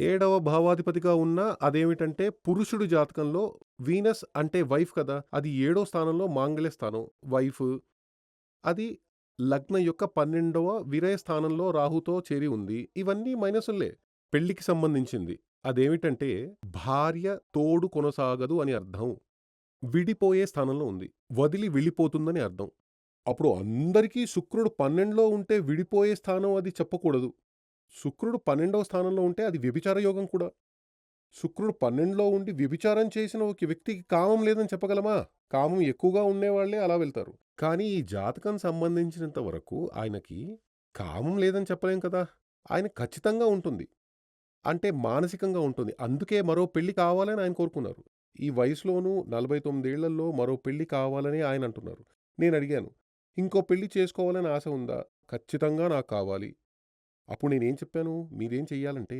ఏడవ భావాధిపతిగా ఉన్న అదేమిటంటే పురుషుడి జాతకంలో వీనస్ అంటే వైఫ్ కదా! అది ఏడో స్థానంలో మాంగళ్య స్థానం. వైఫ్ అది లగ్నం యొక్క 12వ విరయ స్థానంలో రాహుతో చేరి ఉంది. ఇవన్నీ మైనసుల్లే. పెళ్ళికి సంబంధించింది. అదేమిటంటే భార్య తోడు కొనసాగదు అని అర్థం. విడిపోయే స్థానంలో ఉంది. వదిలి వెళ్ళిపోతుందని అర్థం. అప్పుడు అందరికీ శుక్రుడు 12లో ఉంటే విడిపోయే స్థానం అది చెప్పకూడదు. శుక్రుడు 12వ స్థానంలో ఉంటే అది వ్యభిచార యోగం కూడా. శుక్రుడు 12లో ఉండి వ్యభిచారం చేసిన ఒక వ్యక్తికి కామం లేదని చెప్పగలమా? కామం ఎక్కువగా ఉండేవాళ్ళే అలా వెళ్తారు. కానీ ఈ జాతకం సంబంధించినంత వరకు ఆయనకి కామం లేదని చెప్పలేం కదా! ఆయనకి ఖచ్చితంగా ఉంటుంది. అంటే మానసికంగా ఉంటుంది. అందుకే మరో పెళ్లి కావాలని ఆయన కోరుకున్నారు. ఈ వయసులోనూ 49 ఏళ్లలో మరో పెళ్లి కావాలని ఆయన అంటున్నారు. నేనడిగాను, "ఇంకో పెళ్లి చేసుకోవాలని ఆశ ఉందా?" "ఖచ్చితంగా నాకు కావాలి." అప్పుడు నేనేం చెప్పాను, మీరేం చెయ్యాలంటే